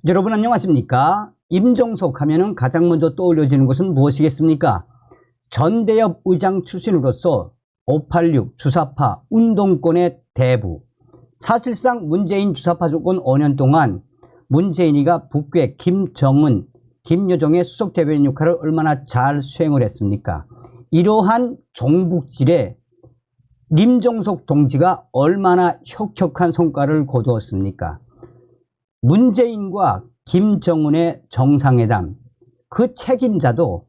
여러분 안녕하십니까? 임종석 하면은 가장 먼저 떠올려지는 것은 무엇이겠습니까? 전대협 의장 출신으로서 586 주사파 운동권의 대부, 사실상 문재인 주사파 조건 5년 동안 문재인이가 북괴 김정은, 김여정의 수석대변인 역할을 얼마나 잘 수행을 했습니까? 이러한 종북질에 임종석 동지가 얼마나 혁혁한 성과를 거두었습니까? 문재인과 김정은의 정상회담, 그 책임자도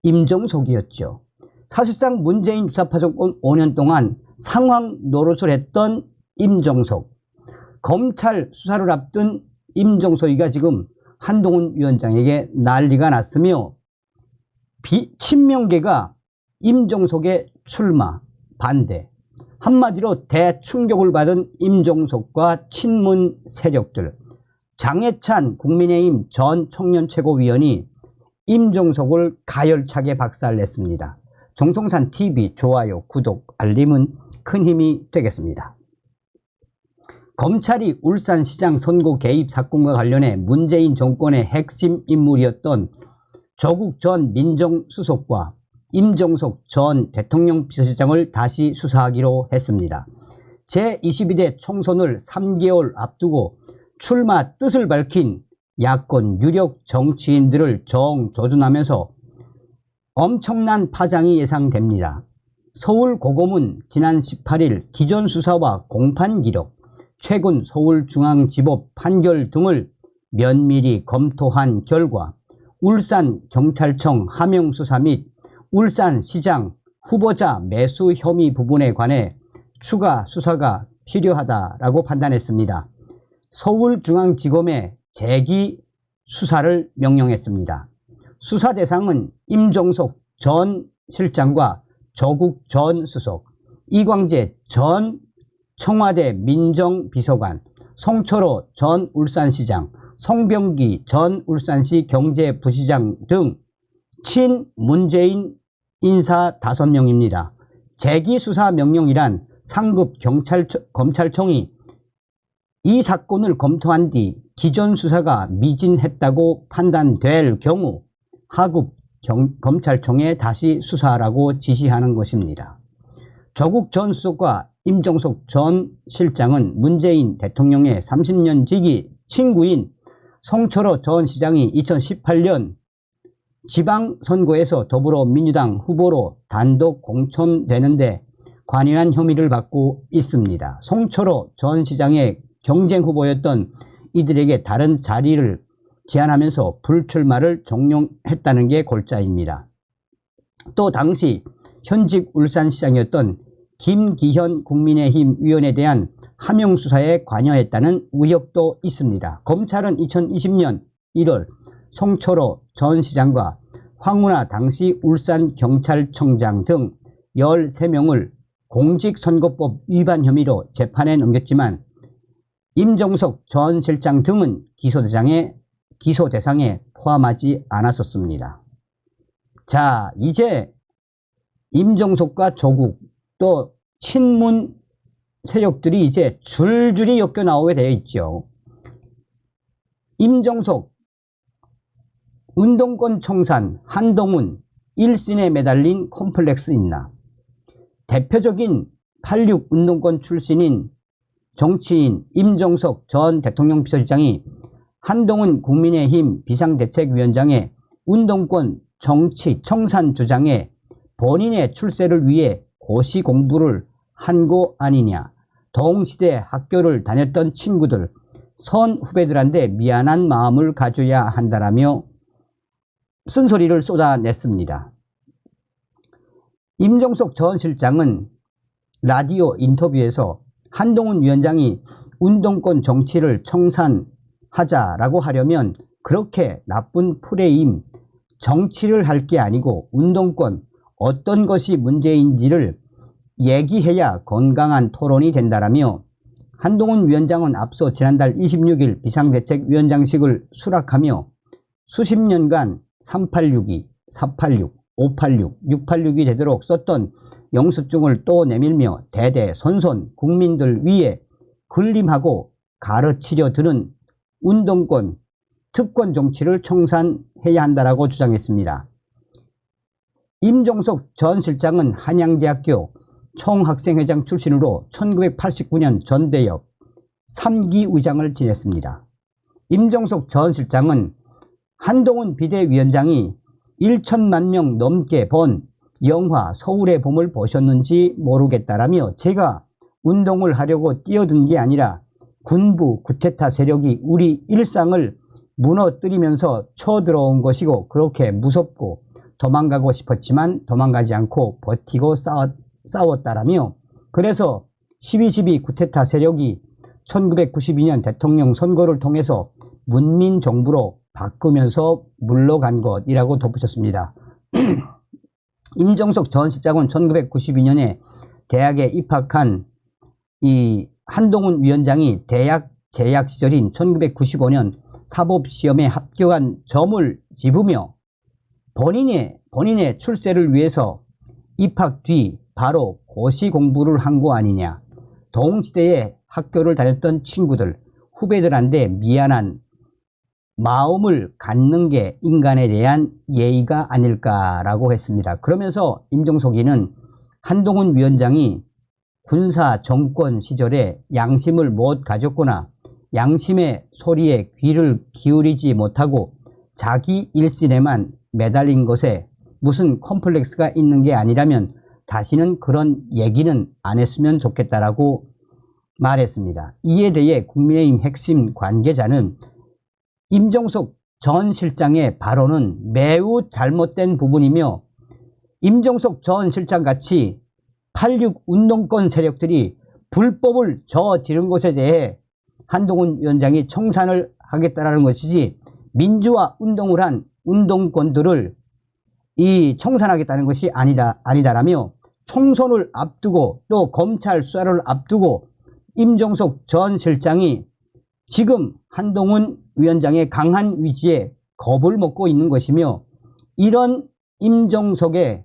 임종석이었죠. 사실상 문재인 주사파 정권 5년 동안 상황 노릇을 했던 임종석, 검찰 수사를 앞둔 임종석이가 지금 한동훈 위원장에게 난리가 났으며 친명계가 임종석의 출마, 반대, 한마디로 대충격을 받은 임종석과 친문 세력들, 장해찬 국민의힘 전 청년최고위원이 임종석을 가열차게 박살냈습니다. 정성산TV 좋아요, 구독, 알림은 큰 힘이 되겠습니다. 검찰이 울산시장 선거 개입 사건과 관련해 문재인 정권의 핵심 인물이었던 조국 전 민정수석과 임종석 전 대통령 비서실장을 다시 수사하기로 했습니다. 제22대 총선을 3개월 앞두고 출마 뜻을 밝힌 야권 유력 정치인들을 정조준하면서 엄청난 파장이 예상됩니다. 서울고검은 지난 18일 기존 수사와 공판 기록, 최근 서울중앙지법 판결 등을 면밀히 검토한 결과 울산경찰청 하명수사 및 울산시장 후보자 매수 혐의 부분에 관해 추가 수사가 필요하다라고 판단했습니다. 서울중앙지검에 재기 수사를 명령했습니다. 수사 대상은 임종석 전 실장과 조국 전 수석, 이광재 전 청와대 민정비서관, 송철호 전 울산시장, 송병기 전 울산시 경제부시장 등 친문재인 인사 5명입니다. 재기수사 명령이란 상급 검찰청이 이 사건을 검토한 뒤 기존 수사가 미진했다고 판단될 경우 하급 검찰청에 다시 수사하라고 지시하는 것입니다. 조국 전 수석과 임종석 전 실장은 문재인 대통령의 30년 지기 친구인 송철호 전 시장이 2018년 지방선거에서 더불어민주당 후보로 단독 공천되는데 관여한 혐의를 받고 있습니다. 송철호 전 시장의 경쟁 후보였던 이들에게 다른 자리를 제안하면서 불출마를 종용했다는 게 골자입니다. 또 당시 현직 울산시장이었던 김기현 국민의힘 의원에 대한 하명수사에 관여했다는 의혹도 있습니다. 검찰은 2020년 1월 송철호 전 시장과 황운하 당시 울산경찰청장 등 13명을 공직선거법 위반 혐의로 재판에 넘겼지만 임종석 전 실장 등은 기소 대상에 포함하지 않았었습니다. 자, 이제 임종석과 조국 또 친문 세력들이 이제 줄줄이 엮여 나오게 되어 있죠. 임종석 운동권 청산, 한동훈 일신에 매달린 콤플렉스 있나? 대표적인 86 운동권 출신인 정치인 임종석 전 대통령 비서실장이 한동훈 국민의힘 비상대책위원장의 운동권 정치 청산 주장에 본인의 출세를 위해 고시 공부를 한 거 아니냐, 동시대 학교를 다녔던 친구들, 선 후배들한테 미안한 마음을 가져야 한다라며 쓴소리를 쏟아냈습니다. 임종석 전 실장은 라디오 인터뷰에서 한동훈 위원장이 운동권 정치를 청산하자라고 하려면 그렇게 나쁜 프레임, 정치를 할 게 아니고 운동권 어떤 것이 문제인지를 얘기해야 건강한 토론이 된다라며 한동훈 위원장은 앞서 지난달 26일 비상대책위원장직을 수락하며 수십 년간 386이, 486, 586, 686이 되도록 썼던 영수증을 또 내밀며 대대손손 국민들 위에 군림하고 가르치려 드는 운동권, 특권 정치를 청산해야 한다라고 주장했습니다. 임종석 전 실장은 한양대학교 총학생회장 출신으로 1989년 전대협 3기 의장을 지냈습니다. 임종석 전 실장은 한동훈 비대위원장이 1천만 명 넘게 본 영화 서울의 봄을 보셨는지 모르겠다라며 제가 운동을 하려고 뛰어든 게 아니라 군부 구테타 세력이 우리 일상을 무너뜨리면서 쳐들어온 것이고 그렇게 무섭고 도망가고 싶었지만 도망가지 않고 버티고 싸웠다라며 그래서 12.12 구테타 세력이 1992년 대통령 선거를 통해서 문민정부로 바꾸면서 물러간 것이라고 덧붙였습니다. 임종석 전 실장은 1992년에 대학에 입학한 이 한동훈 위원장이 대학 재학 시절인 1995년 사법시험에 합격한 점을 짚으며 본인의 출세를 위해서 입학 뒤 바로 고시 공부를 한 거 아니냐. 동시대에 학교를 다녔던 친구들, 후배들한테 미안한 마음을 갖는 게 인간에 대한 예의가 아닐까라고 했습니다. 그러면서 임종석이는 한동훈 위원장이 군사 정권 시절에 양심을 못 가졌거나 양심의 소리에 귀를 기울이지 못하고 자기 일신에만 매달린 것에 무슨 컴플렉스가 있는 게 아니라면 다시는 그런 얘기는 안 했으면 좋겠다라고 말했습니다. 이에 대해 국민의힘 핵심 관계자는 임종석 전 실장의 발언은 매우 잘못된 부분이며 임종석 전 실장같이 86 운동권 세력들이 불법을 저지른 것에 대해 한동훈 위원장이 청산을 하겠다라는 것이지 민주화 운동을 한 운동권들을 청산하겠다는 것이 아니다라며 총선을 앞두고 또 검찰 수사를 앞두고 임종석 전 실장이 지금 한동훈 위원장의 강한 의지에 겁을 먹고 있는 것이며 이런 임종석의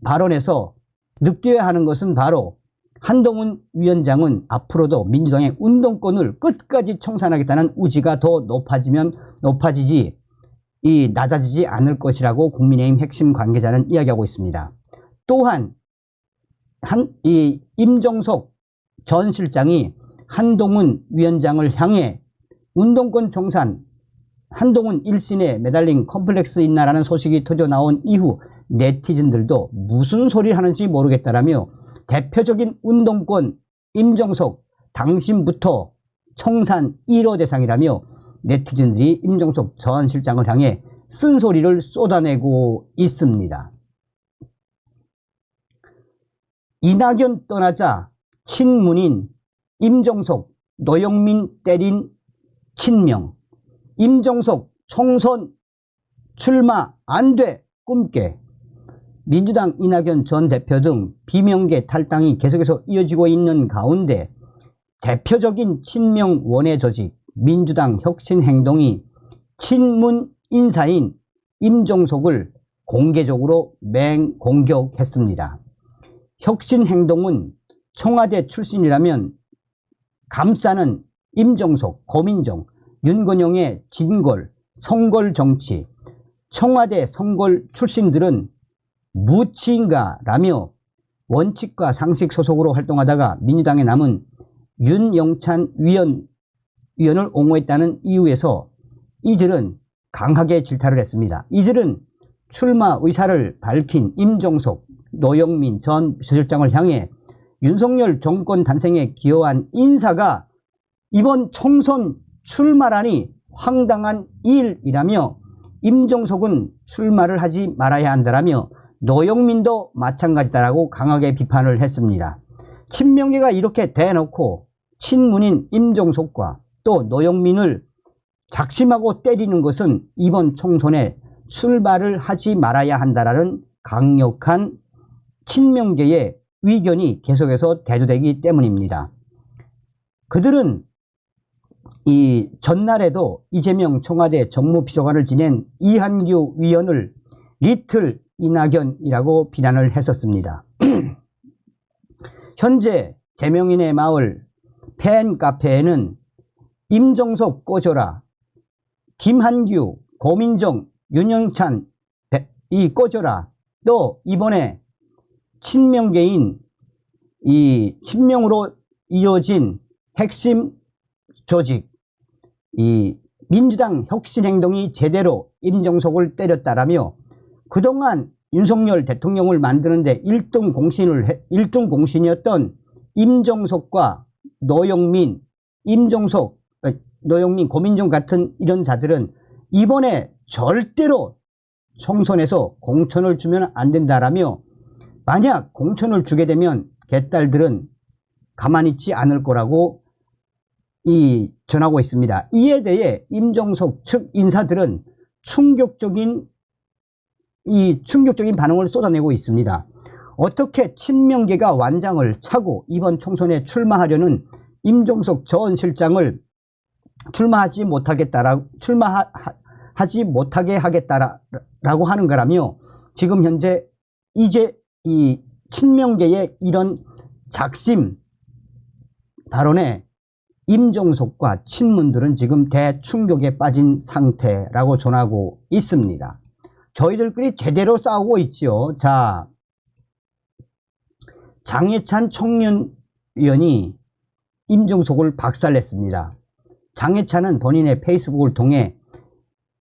발언에서 느껴야 하는 것은 바로 한동훈 위원장은 앞으로도 민주당의 운동권을 끝까지 청산하겠다는 의지가 더 높아지지 낮아지지 않을 것이라고 국민의힘 핵심 관계자는 이야기하고 있습니다. 또한 이 임종석 전 실장이 한동훈 위원장을 향해 운동권 청산, 한동훈 일신에 매달린 컴플렉스 있나라는 소식이 터져 나온 이후 네티즌들도 무슨 소리를 하는지 모르겠다라며 대표적인 운동권 임종석 당신부터 청산 1호 대상이라며 네티즌들이 임종석 전 실장을 향해 쓴소리를 쏟아내고 있습니다. 이낙연 떠나자 친문인 임종석, 노영민 때린 친명. 임종석 총선 출마 안 돼 꿈깨. 민주당 이낙연 전 대표 등 비명계 탈당이 계속해서 이어지고 있는 가운데 대표적인 친명 원외 조직 민주당 혁신행동이 친문 인사인 임종석을 공개적으로 맹공격했습니다. 혁신행동은 청와대 출신이라면 감싸는 임종석, 고민정, 윤건영의 진골, 성골 정치, 청와대 성골 출신들은 무치인가라며 원칙과 상식 소속으로 활동하다가 민주당에 남은 윤영찬 위원을 옹호했다는 이유에서 이들은 강하게 질타를 했습니다. 이들은 출마 의사를 밝힌 임종석, 노영민 전 비서실장을 향해 윤석열 정권 탄생에 기여한 인사가 이번 총선 출마라니 황당한 일이라며 임종석은 출마를 하지 말아야 한다라며 노영민도 마찬가지다라고 강하게 비판을 했습니다. 친명계가 이렇게 대놓고 친문인 임종석과 또 노영민을 작심하고 때리는 것은 이번 총선에 출마를 하지 말아야 한다라는 강력한 친명계의 의견이 계속해서 대두되기 때문입니다. 그들은 이 전날에도 이재명 청와대 정무비서관을 지낸 이한규 위원을 리틀 이낙연이라고 비난을 했었습니다. 현재 제명인의 마을 팬카페에는 임종석 꺼져라, 김한규, 고민정, 윤영찬 이 꺼져라. 또 이번에 친명계인 이 친명으로 이어진 핵심 조직 이 민주당 혁신행동이 제대로 임종석을 때렸다라며 그동안 윤석열 대통령을 만드는데 1등 공신이었던 임종석과 노영민, 노영민, 고민정 같은 이런 자들은 이번에 절대로 총선에서 공천을 주면 안 된다라며 만약 공천을 주게 되면 개딸들은 가만히 있지 않을 거라고 전하고 있습니다. 이에 대해 임종석 측 인사들은 충격적인 반응을 쏟아내고 있습니다. 어떻게 친명계가 완장을 차고 이번 총선에 출마하려는 임종석 전 실장을 출마하지 못하게 하겠다라고 하는 거라며 지금 현재 이제 이 친명계의 이런 작심 발언에 임종석과 친문들은 지금 대충격에 빠진 상태라고 전하고 있습니다. 저희들끼리 제대로 싸우고 있죠. 자, 장해찬 청년위원이 임종석을 박살냈습니다. 장해찬은 본인의 페이스북을 통해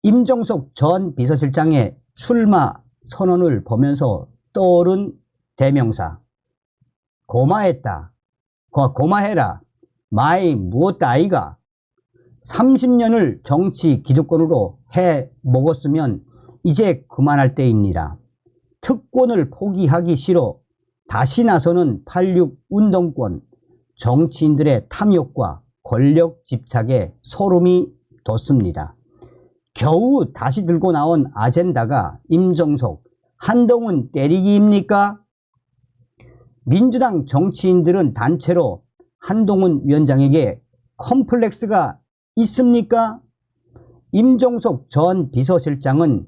임종석 전 비서실장의 출마 선언을 보면서 떠오른 대명사 고마했다, 고마해라, 마이 무엇다 아이가 30년을 정치 기득권으로 해 먹었으면 이제 그만할 때입니다. 특권을 포기하기 싫어 다시 나서는 86 운동권 정치인들의 탐욕과 권력 집착에 소름이 돋습니다. 겨우 다시 들고 나온 아젠다가 임종석, 한동훈 때리기입니까? 민주당 정치인들은 단체로 한동훈 위원장에게 컴플렉스가 있습니까? 임종석 전 비서실장은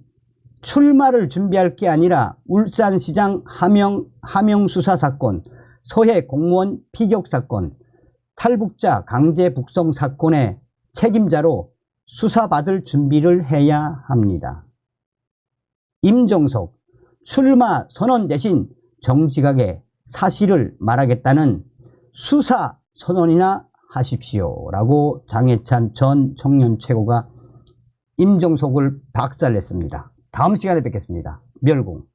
출마를 준비할 게 아니라 울산시장 하명 수사 사건, 서해 공무원 피격 사건, 탈북자 강제 북송 사건의 책임자로 수사받을 준비를 해야 합니다. 임종석, 출마 선언 대신 정직하게 사실을 말하겠다는 수사 선언이나 하십시오 라고 장해찬 전 청년 최고가 임종석을 박살냈습니다. 다음 시간에 뵙겠습니다. 멸공.